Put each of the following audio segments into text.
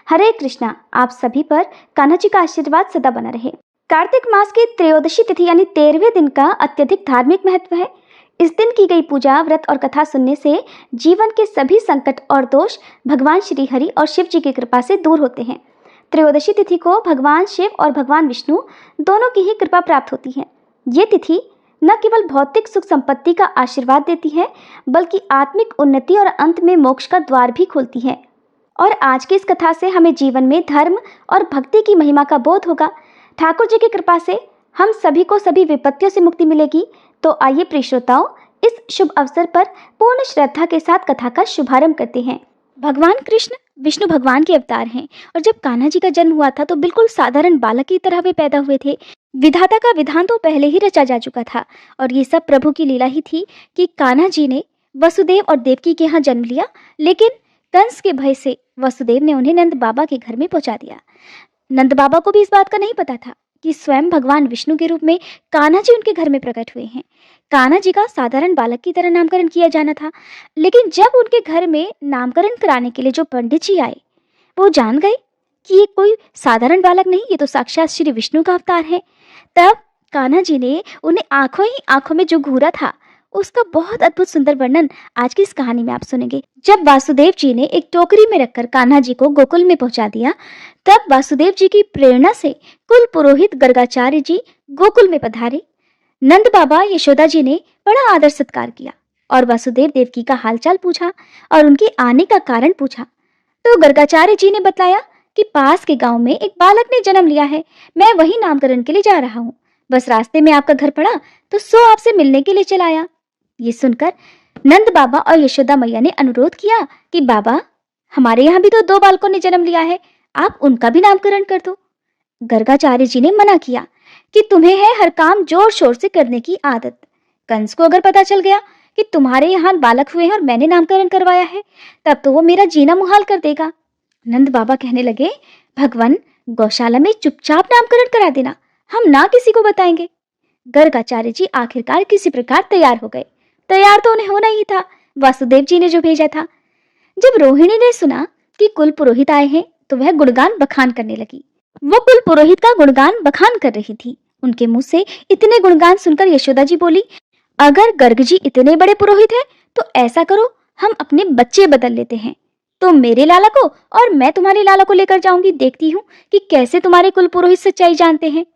हरे कृष्णा। आप सभी पर कान्हा जी का आशीर्वाद सदा बना रहे। कार्तिक मास की त्रयोदशी तिथि यानी 13वें दिन का अत्यधिक धार्मिक महत्व है। इस दिन की गई पूजा, व्रत और कथा सुनने से जीवन के सभी संकट और दोष भगवान श्री हरि और शिव जी की कृपा से दूर होते हैं। त्रयोदशी तिथि को भगवान शिव और भगवान विष्णु दोनों की ही कृपा प्राप्त होती है। ये तिथि न केवल भौतिक सुख संपत्ति का आशीर्वाद देती है, बल्कि आत्मिक उन्नति और अंत में मोक्ष का द्वार भी खोलती है। और आज की इस कथा से हमें जीवन में धर्म और भक्ति की महिमा का बोध होगा। ठाकुर जी की कृपा से हम सभी को सभी विपत्तियों से मुक्ति मिलेगी। तो आइए प्रिय श्रोताओं, इस शुभ अवसर पर पूर्ण श्रद्धा के साथ कथा का शुभारंभ करते हैं। भगवान कृष्ण विष्णु भगवान के अवतार हैं और जब कान्हा जी का जन्म हुआ था तो बिल्कुल साधारण बालक की तरह वे पैदा हुए थे। विधाता का विधान तो पहले ही रचा जा चुका था और ये सब प्रभु की लीला ही थी कि कान्हा जी ने वसुदेव और देवकी के यहाँ जन्म लिया, लेकिन कंस के भय से वसुदेव ने उन्हें नंद बाबा के घर में पहुंचा दिया। नंद बाबा को भी इस बात का नहीं पता था कि स्वयं भगवान विष्णु के रूप में कान्हा जी उनके घर में प्रकट हुए हैं। कान्हा जी का साधारण बालक की तरह नामकरण किया जाना था, लेकिन जब उनके घर में नामकरण कराने के लिए जो पंडित जी आए, वो जान गए कि ये कोई साधारण बालक नहीं, ये तो साक्षात श्री विष्णु का अवतार है। तब कान्हा जी ने उन्हें आंखों ही आंखों में जो घूरा था, उसका बहुत अद्भुत सुंदर वर्णन आज की इस कहानी में आप सुनेंगे। जब वासुदेव जी ने एक टोकरी में रखकर कान्हा जी को गोकुल में पहुंचा दिया, तब वासुदेव जी की प्रेरणा से कुल पुरोहित गर्गाचार्य जी गोकुल में पधारे। नंद बाबा यशोदा जी ने बड़ा आदर सत्कार किया और वासुदेव देवकी का हालचाल पूछा और उनके आने का कारण पूछा। तो गर्गाचार्य जी ने बताया कि पास के गांव में एक बालक ने जन्म लिया है, मैं वही नामकरण के लिए जा रहा हूँ। बस रास्ते में आपका घर पड़ा तो सो आपसे मिलने के लिए चला आया। ये सुनकर नंद बाबा और यशोदा मैया ने अनुरोध किया कि बाबा, हमारे यहाँ भी तो 2 बालकों ने जन्म लिया है, आप उनका भी नामकरण कर दो। गर्गाचार्य जी ने मना किया कि तुम्हें है हर काम जोर शोर से करने की आदत। कंस को अगर पता चल गया कि तुम्हारे यहाँ बालक हुए हैं और मैंने नामकरण करवाया है, तब तो वो मेरा जीना मुहाल कर देगा। नंद बाबा कहने लगे, भगवान, गौशाला में चुपचाप नामकरण करा देना, हम ना किसी को बताएंगे। गर्गाचार्य जी आखिरकार किसी प्रकार तैयार हो गए। तैयार तो उन्हें होना ही था, वासुदेव जी ने जो भेजा था। जब रोहिणी ने सुना कि कुल पुरोहित आए हैं तो वह गुणगान बखान करने लगी। वो कुल पुरोहित का गुणगान बखान कर रही थी। उनके मुंह से इतने गुणगान सुनकर यशोदा जी बोली, अगर गर्ग जी इतने बड़े पुरोहित हैं तो ऐसा करो, हम अपने बच्चे बदल लेते हैं। तुम मेरे लाला को और मैं तुम्हारे लाला को लेकर जाऊंगी, देखती हूँ कि कैसे तुम्हारे कुल पुरोहित सच्चाई जानते हैं।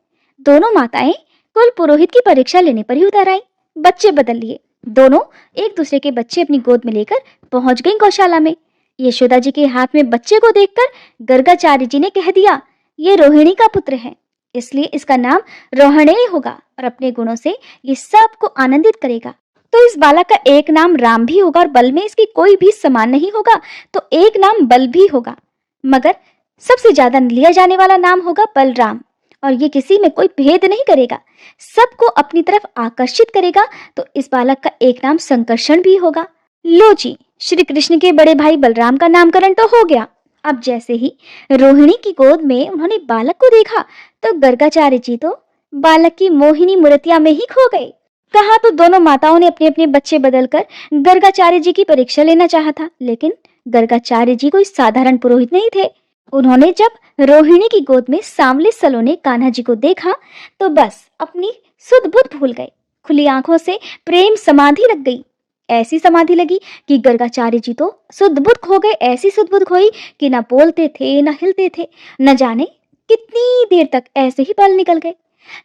दोनों माताएं कुल पुरोहित की परीक्षा लेने पर ही उतर आई। बच्चे बदल लिए। दोनों एक दूसरे के बच्चे अपनी गोद में लेकर पहुंच गईं गौशाला में। यशोदा जी के हाथ में बच्चे को देखकर गर्गाचार्य जी ने कह दिया, ये रोहिणी का पुत्र है, इसलिए इसका नाम रोहणेय होगा और अपने गुणों से ये सबको आनंदित करेगा। तो इस बालक का एक नाम राम भी होगा और बल में इसकी कोई भी समान नहीं होगा, तो एक नाम बल भी होगा, मगर सबसे ज्यादा लिया जाने वाला नाम होगा बलराम। और ये किसी में कोई भेद नहीं करेगा, सबको अपनी तरफ आकर्षित करेगा। तो इस बालक का एक नाम संकर्षण भी होगा। लो जी, श्री कृष्ण के बड़े भाई बलराम का नामकरण तो हो गया। अब जैसे ही रोहिणी की गोद में उन्होंने बालक को देखा तो गर्गाचार्य जी तो बालक की मोहिनी मूर्तियां में ही खो गए। कहा तो दोनों माताओं ने अपने अपने बच्चे बदलकर गर्गाचार्य जी की परीक्षा लेना चाहा था, लेकिन गर्गाचार्य जी कोई साधारण पुरोहित नहीं थे। उन्होंने जब रोहिणी की गोद में सांवले सलोने कान्हा जी को देखा तो बस अपनी सुध बुध भूल गए। खुली आंखों से प्रेम समाधि लग गई। ऐसी समाधि लगी कि गर्गाचार्य जी तो सुध बुध खो गए। ऐसी सुध बुध खोई कि न बोलते थे न हिलते थे। न जाने कितनी देर तक ऐसे ही पल निकल गए।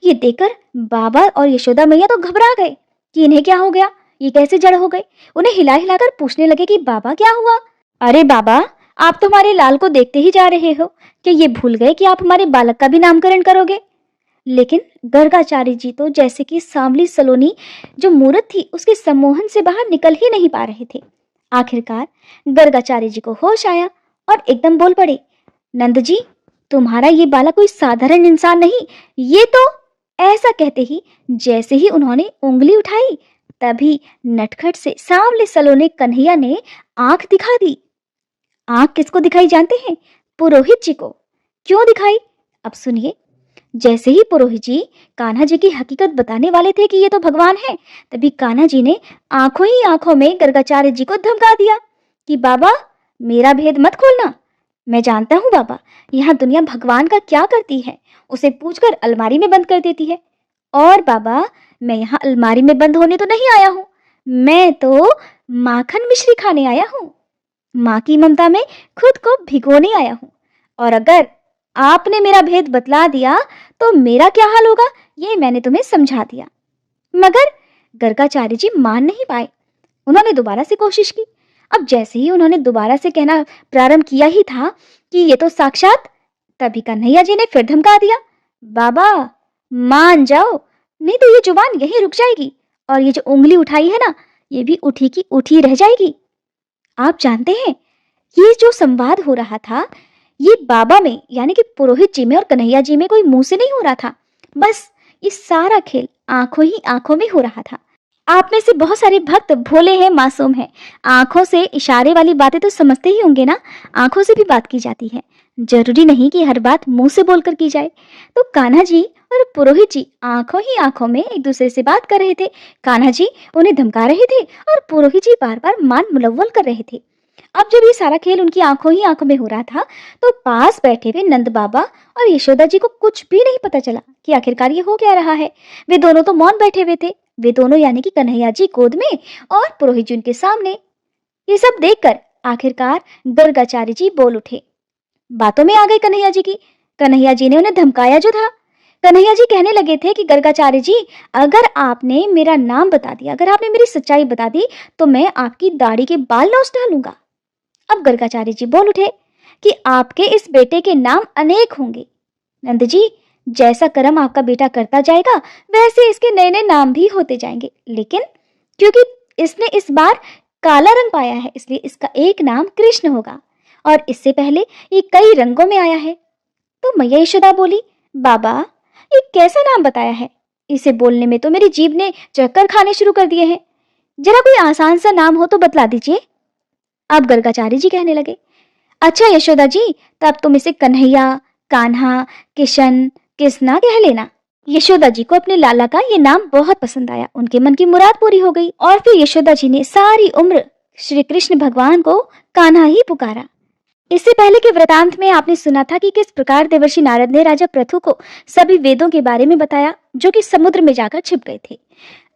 ये देखकर बाबा और यशोदा मैया तो घबरा गए कि इन्हें क्या हो गया, ये कैसे जड़ हो गए। उन्हें हिला हिलाकर पूछने लगे कि बाबा क्या हुआ। अरे बाबा, आप तो हमारे लाल को देखते ही जा रहे हो, क्या ये भूल गए कि आप हमारे बालक का भी नामकरण करोगे। लेकिन गर्गाचार्य जी तो जैसे कि सांवली सलोनी जो मूर्त थी उसके सम्मोहन से बाहर निकल ही नहीं पा रहे थे। आखिरकार गर्गाचार्य जी को होश आया और एकदम बोल पड़े, नंद जी, तुम्हारा ये बालक कोई साधारण इंसान नहीं, ये तो। ऐसा कहते ही जैसे ही उन्होंने उंगली उठाई तभी नटखट से सांवले सलोने कन्हैया ने आंख दिखा दी। आंख किसको दिखाई जानते हैं? पुरोहित जी को। क्यों दिखाई, अब सुनिए। जैसे ही पुरोहित जी कान्हा जी की हकीकत बताने वाले थे कि ये तो भगवान है, तभी कान्हा जी ने आंखों ही आंखों में गर्गाचार्य जी को धमका दिया कि बाबा, मेरा भेद मत खोलना, मैं जानता हूँ बाबा, यहाँ दुनिया भगवान का क्या करती है, उसे पूछकर अलमारी में बंद कर देती है। और बाबा, मैं यहाँ अलमारी में बंद होने तो नहीं आया हूँ, मैं तो माखन मिश्री खाने आया हूँ। माँ की ममता में खुद को भिगोने आया हूँ। और अगर आपने मेरा भेद बतला दिया तो मेरा क्या हाल होगा, ये मैंने तुम्हें समझा दिया। मगर गर्गाचार्य जी मान नहीं पाए। उन्होंने दोबारा से कोशिश की। अब जैसे ही उन्होंने दोबारा से कहना प्रारंभ किया ही था कि ये तो साक्षात, तभी कन्हैया जी ने फिर धमका दिया, बाबा मान जाओ, नहीं तो ये जुबान यहीं रुक जाएगी और ये जो उंगली उठाई है ना, ये भी उठी की उठी रह जाएगी। आप जानते हैं, ये जो संवाद हो रहा था, ये बाबा में यानी कि पुरोहित जी में और कन्हैया जी में कोई मुंह से नहीं हो रहा था। बस ये सारा खेल आंखों ही आंखों में हो रहा था। आप में से बहुत सारे भक्त भोले हैं, मासूम हैं। आंखों से इशारे वाली बातें तो समझते ही होंगे ना, आंखों से भी बात की जाती है। जरूरी नहीं कि हर बात मुंह से बोलकर की जाए। तो कान्हा जी और पुरोहित जी आंखों ही आंखों में एक दूसरे से बात कर रहे थे। कान्हा जी उन्हें धमका रहे थे और पुरोहित जी बार बार मान मुलव्वल कर रहे थे। अब जब ये सारा खेल उनकी आंखों ही आंखों में हो रहा था, तो पास बैठे हुए नंद बाबा और यशोदा जी को कुछ भी नहीं पता चला कि आखिरकार ये हो क्या रहा है। वे दोनों तो मौन बैठे हुए थे। वे दोनों यानी कि कन्हैया जी गोद में और पुरोहित जी उनके सामने। ये सब देखकर आखिरकार गर्गाचार्य जी बोल उठे। बातों में आ गई कन्हैया जी की। कन्हैया जी ने उन्हें धमकाया जो था। कन्हैया जी कहने लगे थे कि गर्गाचार्य जी, अगर आपने मेरा नाम बता दिया, अगर आपने मेरी सच्चाई बता दी, तो मैं आपकी दाढ़ी के बाल लौट डालूंगा। अब गर्गाचार्य जी बोल उठे कि आपके इस बेटे के नाम अनेक होंगे। नंद जी, जैसा कर्म आपका बेटा करता जाएगा, वैसे इसके नए नए नाम भी होते जाएंगे। लेकिन क्योंकि इसने इस बार काला रंग पाया है, इसलिए इसका एक नाम कृष्ण होगा, और इससे पहले ये कई रंगों में आया है। तो मैया यशोदा बोली, बाबा ये कैसा नाम बताया है? इसे बोलने में तो मेरी जीभ ने चक्कर खाने शुरू कर दिए हैं। जरा कोई आसान सा नाम हो तो बतला दीजिए। अब गर्गाचार्य जी कहने लगे, अच्छा यशोदा जी, तब तुम इसे कन्हैया, कान्हा, किशन, किसना कह लेना। यशोदा जी को अपने लाला का ये नाम बहुत पसंद आया। उनके मन की मुराद पूरी हो गई और फिर यशोदा जी ने सारी उम्र श्री कृष्ण भगवान को कान्हा ही पुकारा। इससे पहले के वृतांत में आपने सुना था कि किस प्रकार देवर्षि नारद ने राजा पृथु को सभी वेदों के बारे में बताया, जो कि समुद्र में जाकर छिप गए थे।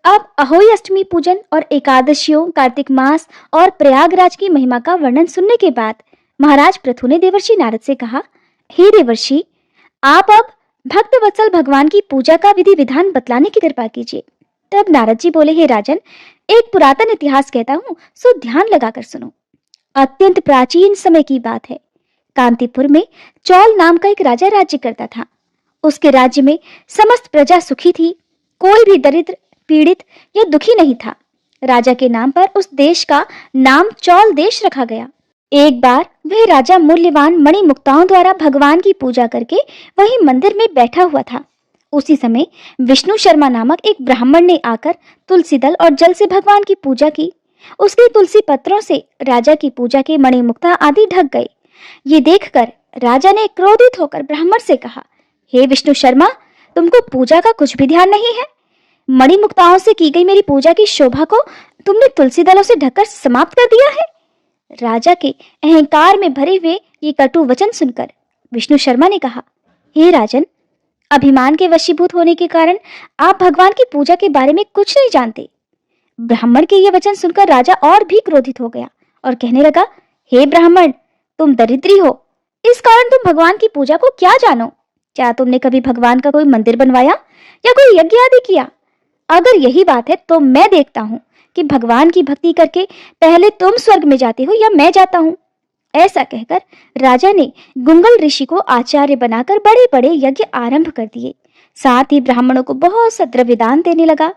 अब अहोई अष्टमी पूजन और एकादशियों, कार्तिक मास और प्रयागराज की महिमा का वर्णन सुनने के बाद महाराज पृथु ने देवर्षि नारद से कहा, हे देवर्षि, आप अब भक्त वत्सल भगवान की पूजा का विधि विधान बतलाने की कृपा कीजिए। तब नारद जी बोले, हे राजन, एक पुरातन इतिहास कहता हूँ, सो ध्यान लगाकर सुनो। अत्यंत प्राचीन समय की बात है। कांतिपुर में चौल नाम का एक राजा राज्य करता था। उसके राज्य में समस्त प्रजा सुखी थी। कोई भी दरिद्र, पीड़ित या दुखी नहीं था। राजा के नाम पर उस देश का नाम चौल देश रखा गया। एक बार वह राजा मूल्यवान मणि मुक्ताओं द्वारा भगवान की पूजा करके वही मंदिर में बैठा हुआ था। उसी समय विष्णु शर्मा नामक एक ब्राह्मण ने आकर तुलसी दल और जल से भगवान की पूजा की। उसके तुलसी पत्रों से राजा की पूजा के मणि मुक्ता आदि ढक गए। ये देखकर राजा ने क्रोधित होकर ब्राह्मण से कहा, हे विष्णु शर्मा, तुमको पूजा का कुछ भी ध्यान नहीं है। मणि मुक्ताओं से की गई मेरी पूजा की शोभा को तुमने तुलसी दलों से ढककर समाप्त कर दिया है। राजा के अहंकार में भरे हुए ये कटु वचन सुनकर विष्णु शर्मा ने कहा, हे राजन, अभिमान के वशीभूत होने के कारण आप भगवान की पूजा के बारे में कुछ नहीं जानते। ब्राह्मण के ये वचन सुनकर राजा और भी क्रोधित हो गया और कहने लगा, हे ब्राह्मण, तुम दरिद्री हो, इस कारण तुम भगवान की पूजा को क्या जानो? क्या तुमने कभी भगवान का कोई मंदिर बनवाया या कोई यज्ञ आदि किया? अगर यही बात है तो मैं देखता हूँ कि भगवान की भक्ति करके पहले तुम स्वर्ग में जाते हो या मैं जाता हूँ। ऐसा कहकर राजा ने गुंगल ऋषि को आचार्य बनाकर बड़े बड़े यज्ञ आरंभ कर दिए। साथ ही ब्राह्मणों को बहुत सा द्रव्य दान देने लगा।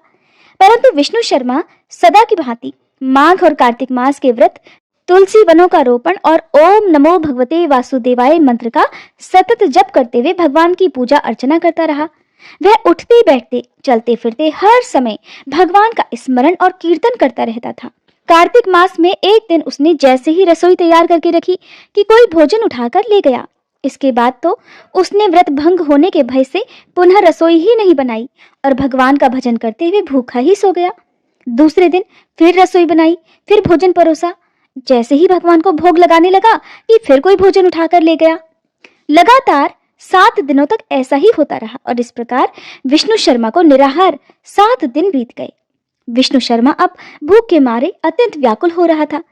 परंतु विष्णु शर्मा सदा की भांति माघ और कार्तिक मास के व्रत, तुलसी वनों का रोपण और ओम नमो भगवते वासुदेवाय मंत्र का सतत जप करते हुए भगवान की पूजा अर्चना करता रहा। वह उठते बैठते, चलते फिरते हर समय भगवान का स्मरण और कीर्तन करता रहता था। कार्तिक मास में एक दिन उसने जैसे ही रसोई तैयार करके रखी कि कोई भोजन उठाकर ले गया। इसके बाद तो उसने व्रत भंग होने के भय से पुनः रसोई ही नहीं बनाई और भगवान का भजन करते हुए भूखा ही सो गया। दूसरे दिन फिर रसोई बनाई, फिर भोजन परोसा। जैसे ही भगवान को भोग लगाने लगा कि फिर कोई भोजन उठाकर ले गया। लगातार 7 दिनों तक ऐसा ही होता रहा और इस प्रकार विष्णु शर्मा को निराहार 7 दिन बीत गए। विष्णु शर्मा अब भूख के मारे अत्यंत व्याकुल हो रहा था,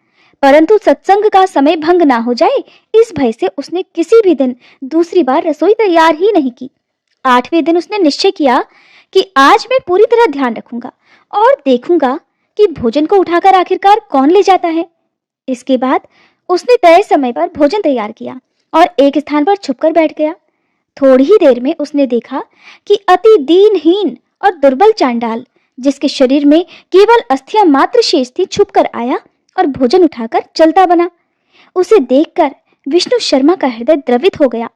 परंतु सत्संग का समय भंग ना हो जाए इस भय से उसने किसी भी दिन दूसरी बार रसोई तैयार ही नहीं की। 8वें दिन उसने निश्चय किया कि आज मैं पूरी तरह ध्यान रखूंगा और देखूंगा कि भोजन को उठाकर आखिरकार कौन ले जाता है। इसके बाद उसने तय समय पर भोजन तैयार किया और एक स्थान पर छुपकर बैठ गया। थोड़ी ही देर में उसने देखा कि अति दीनहीन और दुर्बल चांडाल, जिसके शरीर में केवल अस्थियां मात्र शेष थी, छुपकर आया और भोजन उठाकर चलता बना। उसे देखकर विष्णु शर्मा का हृदय द्रवित हो गया।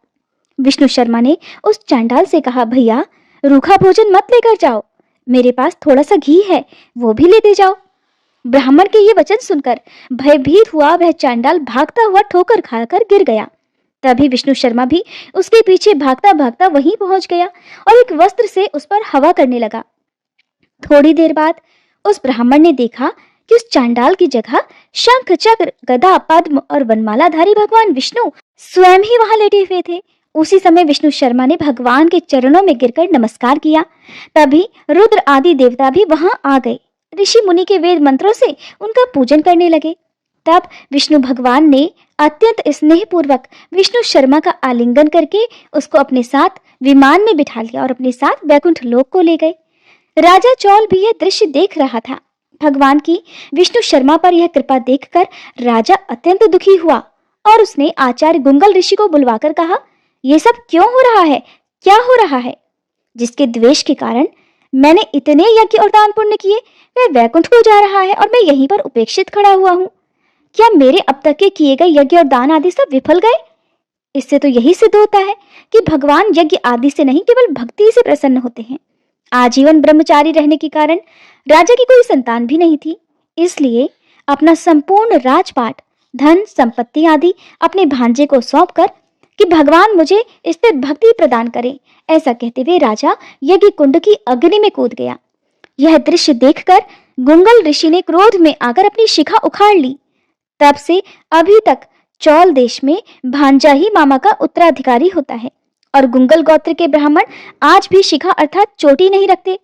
विष्णु शर्मा ने उस चांडाल से कहा, भैया रूखा भोजन मत लेकर जाओ, मेरे पास थोड़ा सा घी है, वो भी लेते जाओ। ब्राह्मण के ये वचन सुनकर भयभीत हुआ वह चांडाल भागता हुआ ठोकर खाकर गिर गया। तभी विष्णु शर्मा भी उसके पीछे भागता भागता वहीं पहुंच गया और एक वस्त्र से उस पर हवा करने लगा। थोड़ी देर बाद उस ब्राह्मण ने देखा कि उस चांडाल की जगह शंख, चक्र, गदा, पद्म और वनमालाधारी भगवान विष्णु स्वयं ही वहां लेटे हुए थे। उसी समय विष्णु शर्मा ने भगवान के चरणों में गिरकर नमस्कार किया। तभी रुद्र आदि देवता भी वहां आ गए। ऋषि मुनि के वेद मंत्रों से उनका पूजन करने लगे। तब विष्णु भगवान ने अत्यंत स्नेहपूर्वक विष्णु शर्मा का आलिंगन करके उसको अपने साथ विमान में बिठा लिया और अपने साथ वैकुंठ लोक को ले गए। राजा चौल भी यह दृश्य देख रहा था। भगवान की विष्णु शर्मा पर यह कृपा देखकर राजा अत्यंत दुखी हुआ और उसने आचार्य गुंगल ऋषि को बुलवाकर कहा, यह सब क्यों हो रहा है, क्या हो रहा है? जिसके द्वेष के कारण मैंने इतने यज्ञ और दान पुण्य किए, वह वैकुंठ को जा रहा है और मैं यहीं पर उपेक्षित खड़ा हुआ हूँ। क्या मेरे अब तक के किए गए यज्ञ और दान आदि सब विफल गए? इससे तो यही सिद्ध होता है कि भगवान यज्ञ आदि से नहीं, केवल भक्ति से प्रसन्न होते हैं। आजीवन ब्रह्मचारी रहने के कारण राजा की कोई संतान भी नहीं थी, इसलिए अपना संपूर्ण राजपाट, धन, संपत्ति आदि अपने भांजे को सौंपकर कि भगवान मुझे स्थिर भक्ति प्रदान करें, ऐसा कहते हुए राजा यज्ञ कुंड की अग्नि में कूद गया। यह दृश्य देखकर गुंगल ऋषि ने क्रोध में आकर अपनी शिखा उखाड़ ली। तब से अभी तक चौल देश में भांजा ही मामा का उत्तराधिकारी होता है और गुंगल गोत्र के ब्राह्मण आज भी शिखा अर्थात चोटी नहीं रखते।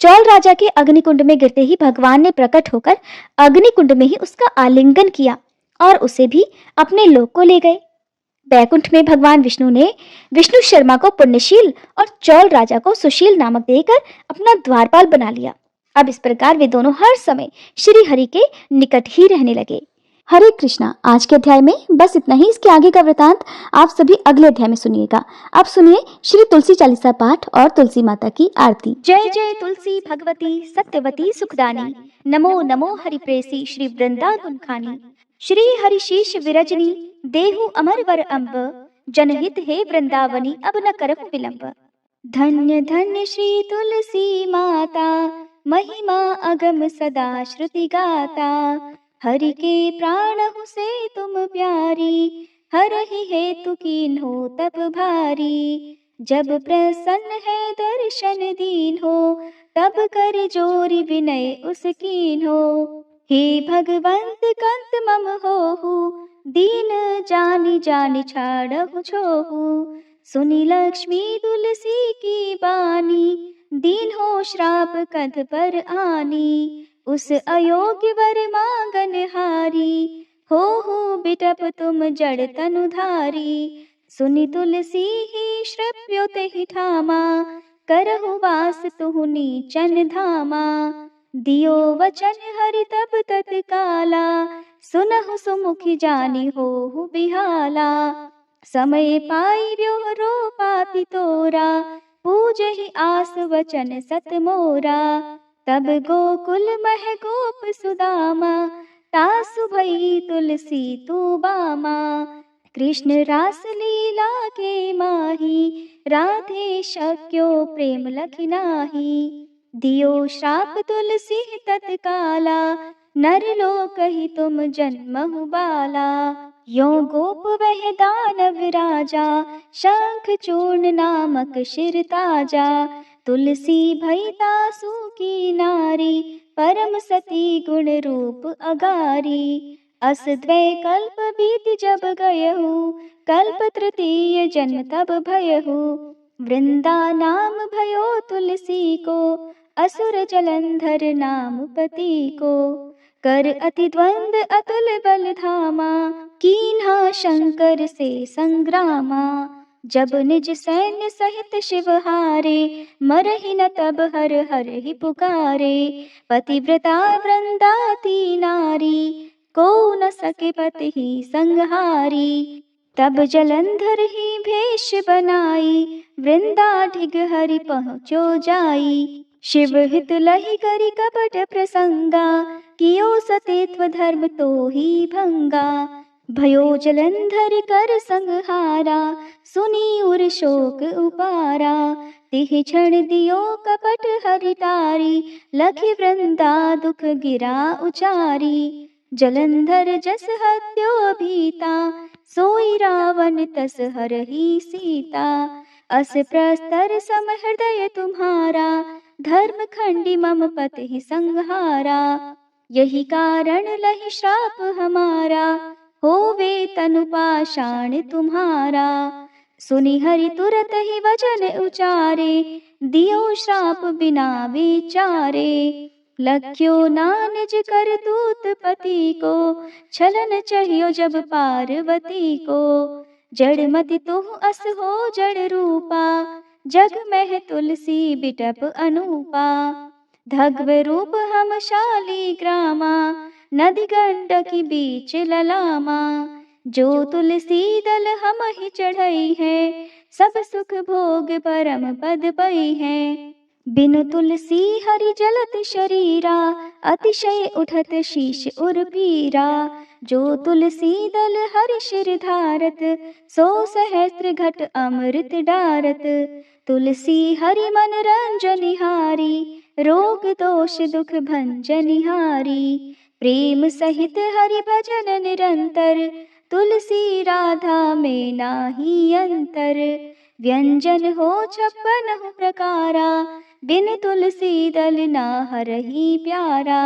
चौल राजा के अग्निकुंड में गिरते ही भगवान ने प्रकट होकर अग्निकुंड में ही उसका आलिंगन किया और उसे भी अपने लोक को ले गए। बैकुंठ में भगवान विष्णु ने विष्णु शर्मा को पुण्यशील और चौल राजा को सुशील नामक देकर अपना द्वारपाल बना लिया। अब इस प्रकार वे दोनों हर समय श्री हरि के निकट ही रहने लगे। हरे कृष्णा। आज के अध्याय में बस इतना ही। इसके आगे का वृतांत आप सभी अगले अध्याय में सुनिएगा। आप सुनिए श्री तुलसी चालीसा पाठ और तुलसी माता की आरती। जय जय तुलसी भगवती सत्यवती सुखदानी, नमो नमो हरिप्रेसी श्री वृंदावन खानी। श्री हरिशीष विरजनी देहु अमर वर अम्ब, जनहित हे वृंदावनी अब न करहु विलंब। धन्य धन्य श्री तुलसी माता, महिमा अगम सदा श्रुति गाता। हरि के प्राण हो से तुम प्यारी, हरहि हेतु कीन्हो तप भारी। जब प्रसन्न है दर्शन दीन हो, तब कर जोरी विनय उस कीन्हो। हे भगवंत कंत मम होहु, दीन जानि जानि छाड़हु छोहु। सुनी लक्ष्मी तुलसी की बानी, दीन हो श्राप कध पर आनी। उस अयोग्य वर मांगन हारी, हो बिटप तुम जड़ तनुधारी। सुनि तुलसी ही श्रव्यो तेहि ठामा, करहु वास तुहु नीचन धामा। दियो वचन हरि तब तत्काला, सुनहु सुमुखी जानी होहु बिहाला। समय पाई व्योरो पाति तोरा, पूजहि आस वचन सत मोरा। तब गोकुल मह गोप सुदामा, तासु भई तुलसी तू बामा। कृष्ण रास लीला के माही, राधे शक्यो प्रेम लखि नाही। दियो श्राप तुलसी तत्काला, नर लोक ही तुम जन्महु बाला। यो गोप वह दानव राजा, शंख चूर्ण नामक शिर ताजा। तुलसी भई तासु की नारी, परम सती गुण रूप अगारी। अस द्वै कल्प बीति जब गयहु, कल्प तृतीय जन्म तब भयहु। वृंदा नाम भयो तुलसी को, असुर जलंधर नाम पति को। कर अति द्वंद अतुल बल धामा, कीन्हा शंकर से संग्रामा। जब निज सैन्य सहित शिव हारे, मरहि न तब हर हर ही पुकारे। पतिव्रता वृंदाती नारी, को न सके पति ही संहारी। तब जलंधर ही भेष बनाई, वृंदा ढिग हरि पहुँचो जाई। शिव हित लहि करि कपट प्रसंगा, कियो सतेत्व धर्म तो ही भंगा। भयो जलंधर कर संहारा, सुनी उर शोक उपारा। तिहि क्षण दियो कपट हरि टारी, लखि वृंदा दुख गिरा उचारी। जलंधर जस हत्यो भीता, सोई रावण तस हरहि सीता। अस प्रस्तर सम हृदय तुम्हारा, धर्म खंडी मम पति संहारा। यही कारण लहि श्राप हमारा, होवे तनु पाषाण तुम्हारा। सुनि हरि तुरत ही वचन उचारे, दियो श्राप बिना विचारे। लख्यो ना निज कर दूत पति को, छलन चाहियो जब पार्वती को। जड़ मति तुह अस हो जड़ रूपा, जग में तुलसी बिटप अनूपा। धग्व रूप हम शाली ग्रामा, नदी गंडकी बीच ललामा। जो तुलसी दल हम ही चढ़ई है, सब सुख भोग परम पद पई है। बिनु तुलसी हरि जलत शरीरा, अतिशय उठत शीश उर पीरा। जो तुलसी दल हरि शिर धारत, सो सहस्त्र घट अमृत डारत। तुलसी हरि मन रंजनिहारी, रोग दोष दुख भंजनिहारी। प्रेम सहित हरि भजन निरंतर, तुलसी राधा में नाही अंतर। व्यंजन हो 56 प्रकारा, बिन तुलसी दल ना हरहि प्यारा।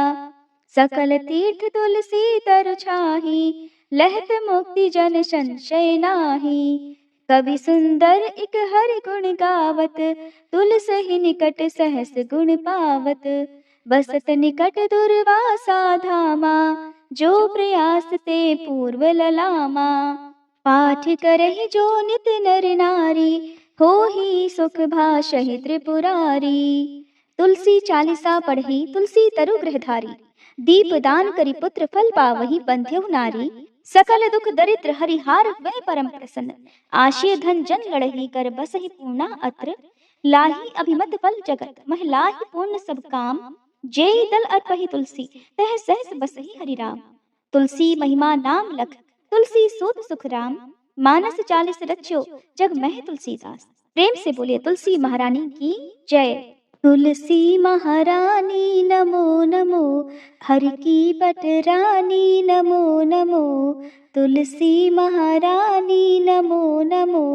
सकल तीर्थ तुलसी तर छाही, लहत मुक्ति जन संशय नाही। कवि सुंदर इक हरि गुण गावत, तुलसी निकट सहस गुण पावत। बसत निकट दुर्वासा धामा, जो प्रयास ते पूर्व ललामा। पाठ करहि जो नित नर नारी, होहि सुख भाषहि त्रिपुरारी। तुलसी चालीसा पढ़ी तुलसी तरु गृहधारी, दीप दान करी पुत्र फल पावहि बंध्यहु नारी। सकल दुख दरिद्र हरिहार वै परम प्रसन्न, आशय धन जन लड़ही कर बसहि पूर्णा अत्र। लाही अभिमत फल जगत, मह लाही पूर्ण सब काम। जेहि दल अर्पहि तुलसी, तह सहस बसहि हरि राम। तुलसी महिमा नाम लख, तुलसी सूत सुख राम। मानस 40 रच्यो, जग मह तुलसीदास। प्रेम से बोलिए तुलसी महारानी की जय। तुलसी महारानी नमो नमो, हरि की पटरानी नमो नमो। तुलसी महारानी नमो नमो,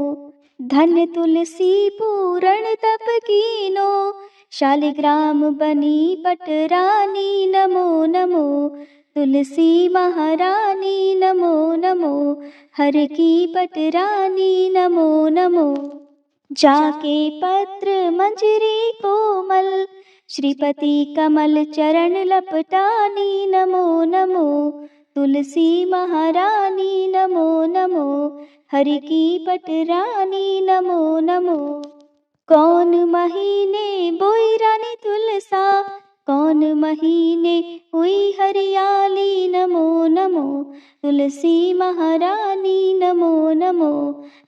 धन तुलसी पूरण तप कीनो। शालिग्राम बनी पटरानी नमो नमो। तुलसी महारानी नमो नमो, हर की पटरानी नमो नमो। जाके पत्र मंजरी कोमल, श्रीपति कमल चरण लपटानी नमो नमो। तुलसी महारानी नमो नमो, हरि की पटरानी नमो नमो। कौन महीने बोई रानी तुलसा, कौन महीने हुई हरियाली नमो नमो। तुलसी महारानी नमो नमो,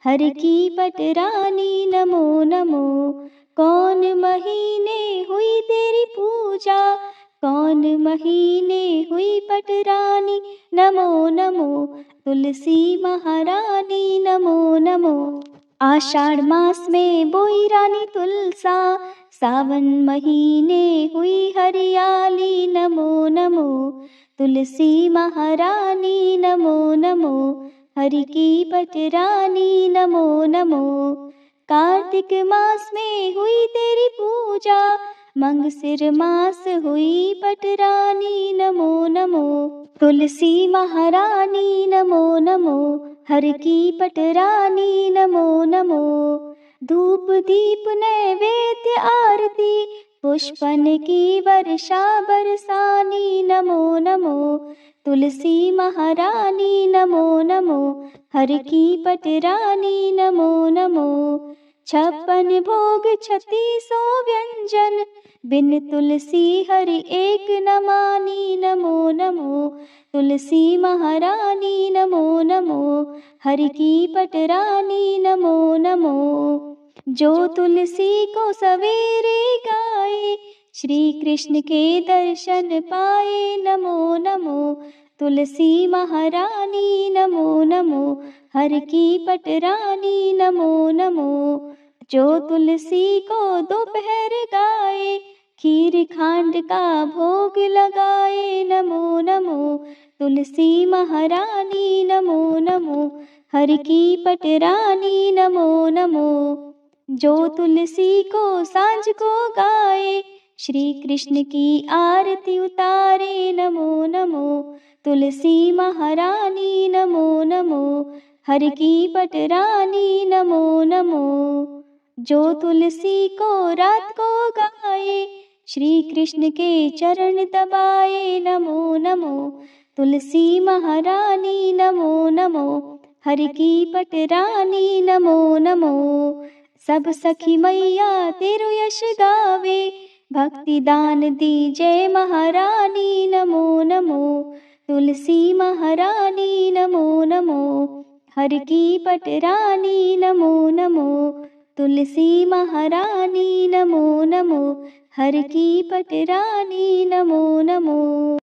हरि की पटरानी नमो नमो। कौन महीने हुई तेरी पूजा, कौन महीने हुई पटरानी नमो नमो। तुलसी महारानी नमो नमो। आषाढ़ मास में बोई रानी तुलसा, सावन महीने हुई हरियाली नमो नमो। तुलसी महारानी नमो नमो, हरि की पटरानी नमो नमो। कार्तिक मास में हुई तेरी पूजा, मंगसिर मास हुई पटरानी, नमो नमो। तुलसी महारानी नमो नमो, हर की पटरानी नमो नमो। धूप दीप नैवेद्य आरती, पुष्पन की वर्षा बरसानी, नमो नमो। तुलसी महारानी नमो नमो, हर की पटरानी नमो नमो। 56 भोग 3600 व्यंजन, बिन तुलसी हरि एक न मानी, नमो नमो। तुलसी महारानी नमो नमो, हरि की पटरानी नमो नमो। जो तुलसी को सवेरे गाए, श्री कृष्ण के दर्शन पाए, नमो नमो। तुलसी महारानी नमो नमो, हर की पटरानी नमो नमो। जो तुलसी को दोपहर गाए, खीर खांड का भोग लगाए, नमो नमो। तुलसी महारानी नमो नमो, हर की पटरानी नमो नमो। जो तुलसी को सांझ को गाए, श्री कृष्ण की आरती उतारे, नमो नमो। तुलसी महारानी नमो नमो, हर की पटरानी नमो नमो। जो तुलसी को रात को गाए, श्री कृष्ण के चरण दबाए, नमो नमो। तुलसी महारानी नमो नमो, हर की पटरानी नमो नमो। सब सखी मैया तेरो यश गावे, भक्ति दान दी जय महारानी, नमो नमो। तुलसी महारानी नमो नमो, हर की पटरानी नमो नमो। तुलसी महारानी नमो नमो, हर की पटरानी नमो नमो।